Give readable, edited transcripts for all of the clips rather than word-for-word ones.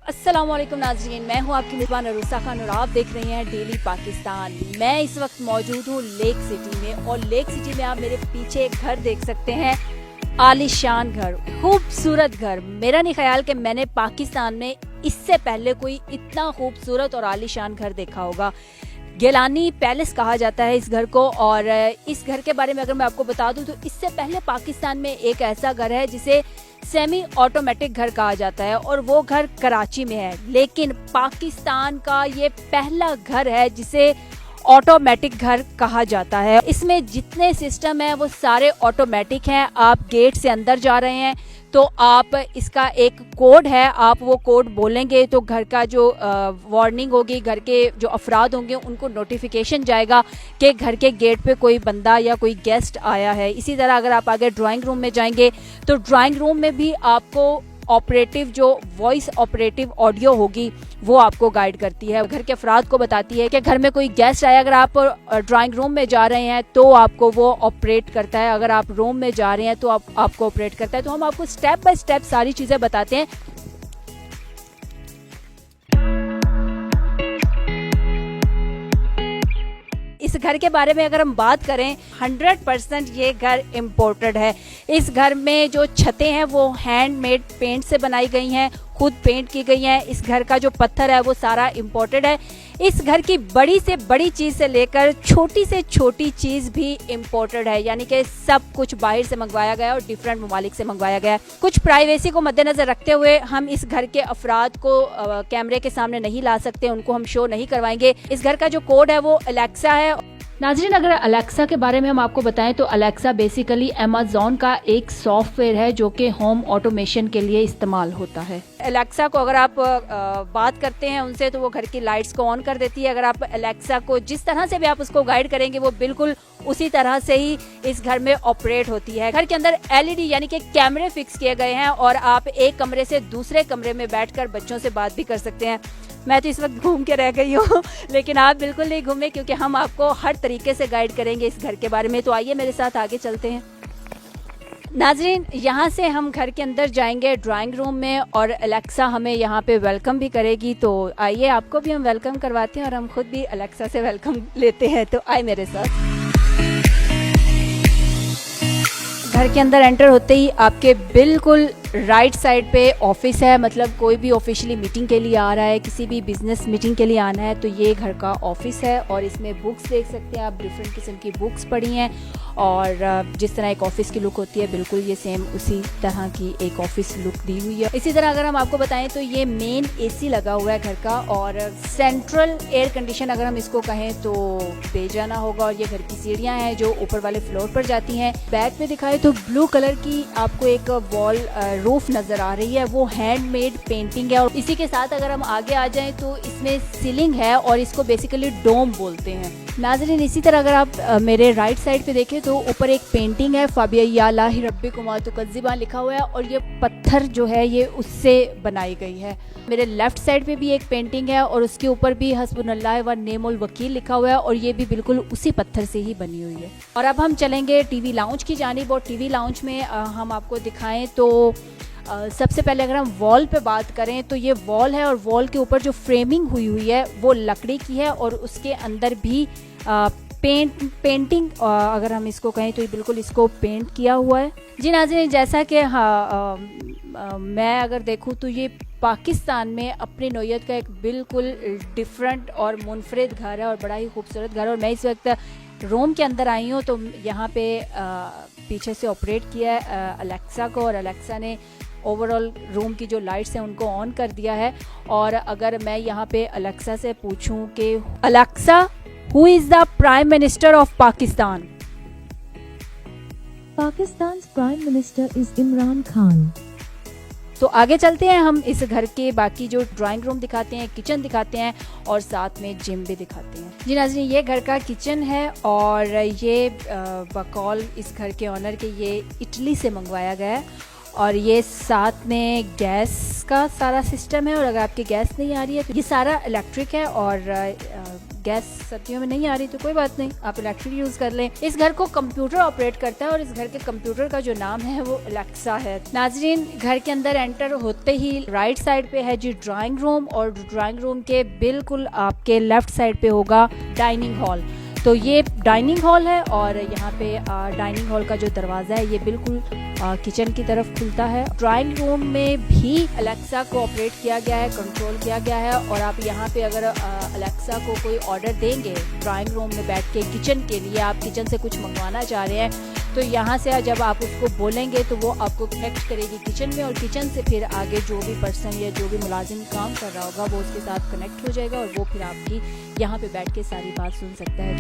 अस्सलामुअलैकुम नाज़रीन, मैं हूं आपकी मेज़बान अरूसा खान और आप देख रहे हैं डेली पाकिस्तान। मैं इस वक्त मौजूद हूं लेक सिटी में और लेक सिटी में आप मेरे पीछे एक घर देख सकते हैं, आलीशान घर, खूबसूरत घर। मेरा नहीं ख्याल कि मैंने पाकिस्तान में इससे पहले कोई इतना खूबसूरत और आलीशान घर देखा होगा। गिलानी पैलेस कहा जाता है इस घर को। और इस घर के बारे में अगर मैं आपको बता दूं तो इससे पहले पाकिस्तान में एक ऐसा घर है जिसे सेमी ऑटोमेटिक घर कहा जाता है और वो घर कराची में है। लेकिन पाकिस्तान का ये पहला घर है जिसे ऑटोमेटिक घर कहा जाता है। इसमें जितने सिस्टम है वो सारे ऑटोमेटिक हैं। आप गेट से अंदर जा रहे हैं तो आप इसका एक कोड है, आप वो कोड बोलेंगे तो घर का जो वार्निंग होगी, घर के जो अफराद होंगे उनको नोटिफिकेशन जाएगा कि घर के गेट पे कोई बंदा या कोई गेस्ट आया है। इसी तरह अगर आप आगे ड्राइंग रूम में जाएंगे तो ड्राइंग रूम में भी आपको ऑपरेटिव जो वॉइस ऑपरेटिव ऑडियो होगी वो आपको गाइड करती है, घर के अफराद को बताती है कि घर में कोई गेस्ट आया। अगर आप ड्राइंग रूम में जा रहे हैं तो आपको वो ऑपरेट करता है, अगर आप रूम में जा रहे हैं तो आपको ऑपरेट करता है। तो हम आपको स्टेप बाय स्टेप सारी चीज़ें बताते हैं। इस घर के बारे में अगर हम बात करें 100% ये घर इम्पोर्टेड है। इस घर में जो छतें हैं वो हैंडमेड पेंट से बनाई गई हैं, खुद पेंट की गई हैं। इस घर का जो पत्थर है वो सारा इम्पोर्टेड है। इस घर की बड़ी से बड़ी चीज़ से लेकर छोटी से छोटी चीज़ भी इम्पोर्टेड है, यानी कि सब कुछ बाहर से मंगवाया गया और डिफरेंट ममालिक से मंगवाया गया है। कुछ प्राइवेसी को मद्देनजर रखते हुए हम इस घर के अफराद को कैमरे के सामने नहीं ला सकते, उनको हम शो नहीं करवाएंगे। इस घर का जो कोड है वो अलेक्सा है। नाज़रीन, अगर अलेक्सा के बारे में हम आपको बताएं तो अलेक्सा बेसिकली अमेज़न का एक सॉफ्टवेयर है जो कि होम ऑटोमेशन के लिए इस्तेमाल होता है। अलेक्सा को अगर आप बात करते हैं उनसे तो वो घर की लाइट्स को ऑन कर देती है। अगर आप अलेक्सा को जिस तरह से भी आप उसको गाइड करेंगे वो बिल्कुल उसी तरह से ही इस घर में ऑपरेट होती है। घर के अंदर LED यानी कि कैमरे फिक्स किए गए हैं और आप एक कमरे से दूसरे कमरे में बैठकर बच्चों से बात भी कर सकते हैं। मैं तो इस वक्त घूम के रह गई हूँ लेकिन आप बिल्कुल नहीं घूमे क्योंकि हम आपको हर तरीके से गाइड करेंगे इस घर के बारे में। तो आइए मेरे साथ आगे चलते हैं। नाजरीन, यहाँ से हम घर के अंदर जाएंगे ड्राइंग रूम में और अलेक्सा हमें यहाँ पे वेलकम भी करेगी। तो आइए आपको भी हम वेलकम करवाते हैं और हम खुद भी अलेक्सा से वेलकम लेते हैं। तो आए मेरे साथ। घर के अंदर एंटर होते ही आपके बिल्कुल राइट साइड पे ऑफिस है, मतलब कोई भी ऑफिशियली मीटिंग के लिए आ रहा है, किसी भी बिजनेस मीटिंग के लिए आना है तो ये घर का ऑफिस है। और इसमें बुक्स देख सकते हैं आप, डिफरेंट किस्म की बुक्स पड़ी हैं और जिस तरह एक ऑफिस की लुक होती है बिल्कुल ये सेम उसी तरह की एक ऑफिस लुक दी हुई है। इसी तरह अगर हम आपको बताएं तो ये मेन AC लगा हुआ है घर का और सेंट्रल एयर कंडीशन अगर हम इसको कहें तो बेजाना होगा। और ये घर की सीढ़ियाँ हैं जो ऊपर वाले फ्लोर पर जाती हैं। बैक में दिखाए तो ब्लू कलर की आपको एक वॉल रूफ नजर आ रही है, वो हैंडमेड पेंटिंग है। और इसी के साथ अगर हम आगे आ जाएं तो इसमें सीलिंग है और इसको बेसिकली डोम बोलते हैं। नाज़रीन, इसी तरह अगर आप मेरे राइट साइड पे देखें तो ऊपर एक पेंटिंग है, फाबिया लाही रब्बी कुमार तो कज़िबा लिखा हुआ है और ये पत्थर जो है ये उससे बनाई गई है। मेरे लेफ्ट साइड पे भी एक पेंटिंग है और उसके ऊपर भी हस्बुनल्लाह व नेमुल वकील लिखा हुआ है और ये भी बिल्कुल उसी पत्थर से ही बनी हुई है। और अब हम चलेंगे टीवी लाउंज की जानिब और टीवी लाउंज में हम आपको दिखाएं तो सबसे पहले अगर हम वॉल पे बात करें तो ये वॉल है और वॉल के ऊपर जो फ्रेमिंग हुई है वो लकड़ी की है और उसके अंदर भी पेंटिंग अगर हम इसको कहें तो ये बिल्कुल इसको पेंट किया हुआ है। जी नाज़रीन, जैसा कि मैं अगर देखूं तो ये पाकिस्तान में अपनी नौयत का एक बिल्कुल डिफरेंट और मुनफरिद घर है और बड़ा ही खूबसूरत घर है। और मैं इस वक्त रूम के अंदर आई हूँ तो यहाँ पे पीछे से ऑपरेट किया है अलेक्सा को और अलेक्सा ने ओवरऑल रूम की जो लाइट्स हैं उनको ऑन कर दिया है। और अगर मैं यहाँ पे अलेक्सा से पूछूं कि Alexa, who is the prime minister of Pakistan? Pakistan's Prime Minister is Imran Khan. तो आगे चलते हैं, हम इस घर के बाकी जो ड्राइंग रूम दिखाते हैं, किचन दिखाते हैं और साथ में जिम भी दिखाते हैं। जी नाज़रीन, ये घर का किचन है और ये बकौल इस घर के ऑनर के ये इटली से मंगवाया गया है और ये साथ में गैस का सारा सिस्टम है, और अगर आपकी गैस नहीं आ रही है तो ये सारा इलेक्ट्रिक है, और गैस सर्दियों में नहीं आ रही तो कोई बात नहीं, आप इलेक्ट्रिक यूज़ कर लें। इस घर को कंप्यूटर ऑपरेट करता है और इस घर के कंप्यूटर का जो नाम है वो एलेक्सा है। नाजरीन, घर के अंदर एंटर होते ही राइट साइड पे है जी ड्राइंग रूम, और ड्राइंग रूम के बिल्कुल आपके लेफ्ट साइड पे होगा डाइनिंग हॉल। तो ये डाइनिंग हॉल है, और यहाँ पे डाइनिंग हॉल का जो दरवाज़ा है ये बिल्कुल किचन की तरफ खुलता है। ड्राइंग रूम में भी अलेक्सा को ऑपरेट किया गया है, कंट्रोल किया गया है, और आप यहाँ पे अगर अलेक्सा को कोई ऑर्डर देंगे ड्राइंग रूम में बैठ के किचन के लिए, आप किचन से कुछ मंगवाना चाह रहे हैं, तो यहाँ से जब आप उसको बोलेंगे तो वो आपको कनेक्ट करेगी किचन में, और किचन से फिर आगे जो भी पर्सन या जो भी मुलाजिम काम कर रहा होगा वो उसके साथ कनेक्ट हो जाएगा, और वो फिर आपकी यहाँ पे बैठ के सारी बात सुन सकता है।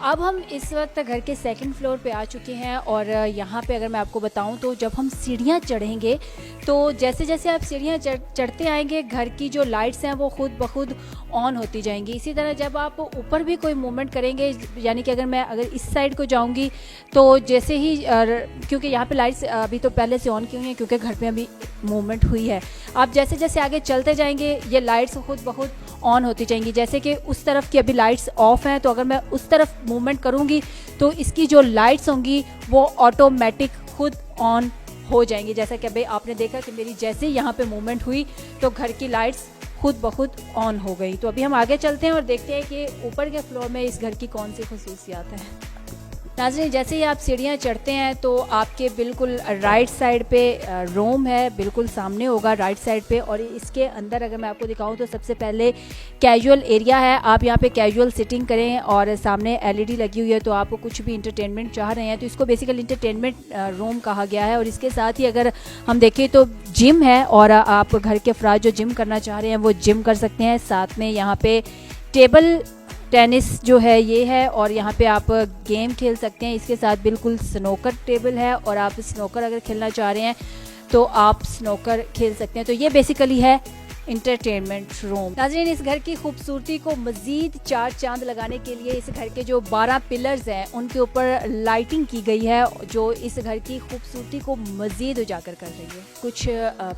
अब हम इस वक्त घर के सेकंड फ्लोर पे आ चुके हैं, और यहाँ पे अगर मैं आपको बताऊँ तो जब हम सीढ़ियाँ चढ़ेंगे तो जैसे जैसे आप सीढ़ियाँ चढ़ते आएंगे घर की जो लाइट्स हैं वो खुद ब खुद ऑन होती जाएंगी। इसी तरह जब आप ऊपर भी कोई मूवमेंट करेंगे, यानी कि अगर इस साइड को जाऊंगी तो जैसे ही क्योंकि यहाँ पे लाइट्स अभी तो पहले से ऑन की हुई हैं क्योंकि घर पे अभी मूवमेंट हुई है, आप जैसे जैसे आगे चलते जाएंगे ये लाइट्स खुद ब खुद ऑन होती जाएंगी। जैसे कि उस तरफ की अभी लाइट्स ऑफ हैं, तो अगर मैं उस तरफ मूवमेंट करूँगी तो इसकी जो लाइट्स होंगी वो ऑटोमेटिक खुद ऑन हो जाएंगी। जैसा कि अभी आपने देखा कि मेरी जैसे यहाँ पे मूवमेंट हुई तो घर की लाइट्स खुद ब खुद ऑन हो गई। तो अभी हम आगे चलते हैं और देखते हैं कि ऊपर के फ्लोर में इस घर की कौन सी खुसूसियात हैं। नाज़रीन, जैसे ही आप सीढ़ियाँ चढ़ते हैं तो आपके बिल्कुल राइट साइड पे रूम है, बिल्कुल सामने होगा राइट साइड पे, और इसके अंदर अगर मैं आपको दिखाऊं तो सबसे पहले कैजुअल एरिया है। आप यहाँ पे कैजुअल सिटिंग करें, और सामने एलईडी लगी हुई है, तो आप कुछ भी इंटरटेनमेंट चाह रहे हैं तो इसको बेसिकली इंटरटेनमेंट रूम कहा गया है। और इसके साथ ही अगर हम देखें तो जिम है, और आप घर के अफराद जो जिम करना चाह रहे हैं वो जिम कर सकते हैं। साथ में यहाँ पे टेबल टेनिस जो है ये है, और यहाँ पे आप गेम खेल सकते हैं। इसके साथ बिल्कुल स्नोकर टेबल है, और आप स्नोकर अगर खेलना चाह रहे हैं तो आप स्नोकर खेल सकते हैं। तो ये बेसिकली है इंटरटेनमेंट रूम। नाज़रीन, इस घर की खूबसूरती को मज़ीद चार चांद लगाने के लिए इस घर के जो 12 पिलर्स हैं उनके ऊपर लाइटिंग की गई है, जो इस घर की खूबसूरती को मज़ीद उजागर कर रही है। कुछ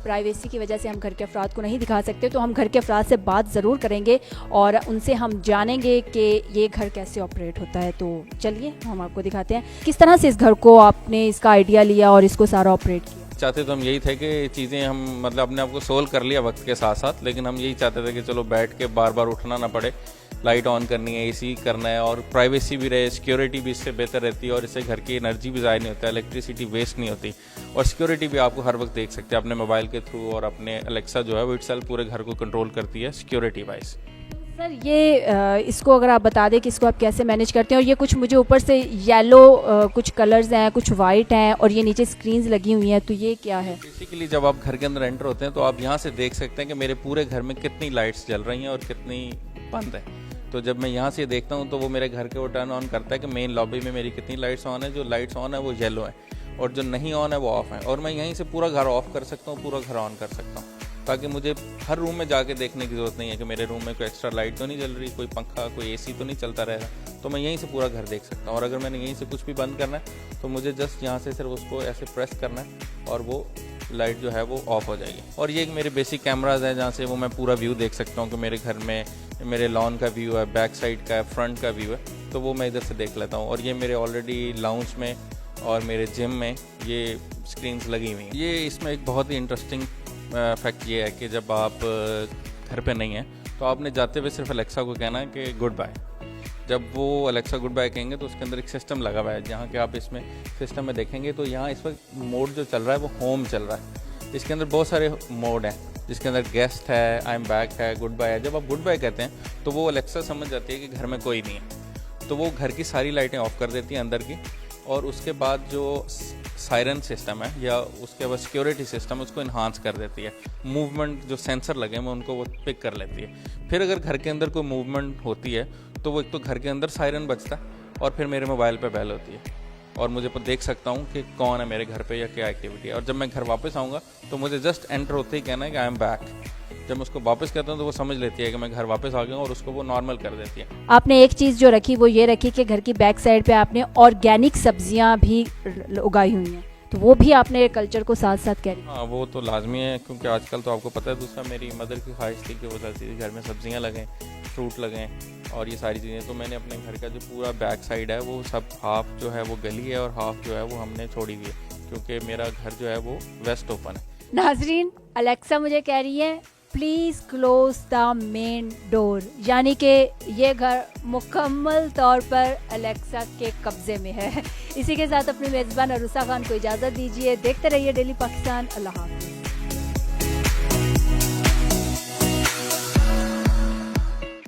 प्राइवेसी की वजह से हम घर के अफराद को नहीं दिखा सकते, तो हम घर के अफराद से बात ज़रूर करेंगे और उनसे हम जानेंगे कि ये घर कैसे ऑपरेट होता है। तो चलिए हम आपको दिखाते हैं किस तरह से इस घर को आपने इसका आइडिया लिया और इसको सारा ऑपरेट किया। चाहते तो हम यही थे कि चीज़ें हम मतलब अपने आप को सोल्व कर लिया वक्त के साथ साथ, लेकिन हम यही चाहते थे कि चलो बैठ के बार बार उठना ना पड़े, लाइट ऑन करनी है, एसी करना है, और प्राइवेसी भी रहे, सिक्योरिटी भी इससे बेहतर रहती है, और इससे घर की एनर्जी भी ज़ाया नहीं होता, इलेक्ट्रिसिटी वेस्ट नहीं होती, और सिक्योरिटी भी आपको हर वक्त देख सकते हैं अपने मोबाइल के थ्रू, और अपने अलेक्सा जो है वो इटसेल्फ पूरे घर को कंट्रोल करती है सिक्योरिटी वाइज। सर, ये इसको अगर आप बता दें कि इसको आप कैसे मैनेज करते हैं। और ये कुछ मुझे ऊपर से येलो कुछ कलर्स हैं, कुछ वाइट हैं, और ये नीचे स्क्रीन्स लगी हुई हैं, तो ये क्या है? बेसिकली जब आप घर के अंदर एंटर होते हैं तो आप यहाँ से देख सकते हैं कि मेरे पूरे घर में कितनी लाइट्स जल रही हैं और कितनी बंद है। तो जब मैं यहाँ से देखता हूँ तो वो मेरे घर के वो टर्न ऑन करता है कि मेन लॉबी में मेरी कितनी लाइट्स ऑन है। जो लाइट्स ऑन है वो येलो है, और जो नहीं ऑन है वो ऑफ है, और मैं यहीं से पूरा घर ऑफ कर सकता हूँ, पूरा घर ऑन कर सकता हूँ, ताकि मुझे हर रूम में जाके देखने की ज़रूरत नहीं है कि मेरे रूम में कोई एक्स्ट्रा लाइट तो नहीं जल रही, कोई पंखा, कोई एसी तो नहीं चलता रह रहा। तो मैं यहीं से पूरा घर देख सकता हूँ, और अगर मैंने यहीं से कुछ भी बंद करना है तो मुझे जस्ट यहाँ से सिर्फ उसको ऐसे प्रेस करना है और वो लाइट जो है वो ऑफ हो जाएगी। और ये एक मेरे बेसिक कैमराज हैं जहाँ से वो मैं पूरा व्यू देख सकता हूँ कि मेरे घर में मेरे लॉन का व्यू है, बैक साइड का है, फ्रंट का व्यू है, तो वो मैं इधर से देख लेता हूँ। और ये मेरे ऑलरेडी लाउंज में और मेरे जिम में ये स्क्रीन्स लगी हुई हैं। ये इसमें एक बहुत ही इंटरेस्टिंग फैक्ट ये है कि जब आप घर पे नहीं हैं तो आपने जाते हुए सिर्फ अलेक्सा को कहना है कि गुड बाय। जब वो अलेक्सा गुड बाय कहेंगे तो उसके अंदर एक सिस्टम लगा हुआ है, जहाँ के आप इसमें सिस्टम में देखेंगे तो यहाँ इस वक्त मोड जो चल रहा है वो होम चल रहा है। इसके अंदर बहुत सारे मोड हैं, जिसके अंदर गेस्ट है, आई एम बैक है, गुड बाय है। जब आप गुड बाय कहते हैं तो वो अलेक्सा समझ जाती है कि घर में कोई नहीं है, तो वो घर की सारी लाइटें ऑफ कर देती हैं अंदर की, और उसके बाद जो सायरन सिस्टम है या उसके बाद सिक्योरिटी सिस्टम उसको इन्हांस कर देती है। मूवमेंट जो सेंसर लगे हैं उनको वो पिक कर लेती है। फिर अगर घर के अंदर कोई मूवमेंट होती है तो वो एक तो घर के अंदर सायरन बजता है, और फिर मेरे मोबाइल पे बेल होती है, और मुझे देख सकता हूँ कि कौन है मेरे घर पे या क्या एक्टिविटी है। और जब मैं घर वापस आऊँगा तो मुझे जस्ट एंटर होते ही कहना है कि आई एम बैक। जब मैं उसको वापस कहता हूँ तो वो समझ लेती है कि मैं घर वापस आ गया हूँ और उसको वो नॉर्मल कर देती है। आपने एक चीज़ जो रखी वो ये रखी कि घर की बैक साइड पे आपने ऑर्गेनिक सब्जियां भी उगाई हुई हैं, तो वो भी आपने कल्चर को साथ साथ कैरी। हाँ, वो तो लाजमी है, क्योंकि आजकल तो आपको पता है, दूसरा मेरी मदर की ख्वाहिश थी कि वो चाहती थी घर में सब्जियां लगें, फ्रूट लगें और ये सारी चीज़ें। तो मैंने अपने घर का जो पूरा बैक साइड है वो सब हाफ जो है वो गली है और हाफ जो है वो हमने छोड़ी हुई है, क्योंकि मेरा घर जो है वो वेस्ट ओपन है। नाजरीन, अलेक्सा मुझे कह रही है please close the main door, यानी कि ये घर मुकम्मल तौर पर अलेक्सा के कब्जे में है। इसी के साथ अपनी मेज़बान अरुसा खान को इजाज़त दीजिए। देखते रहिए डेली पाकिस्तान। अल्लाह हाफ़िज़।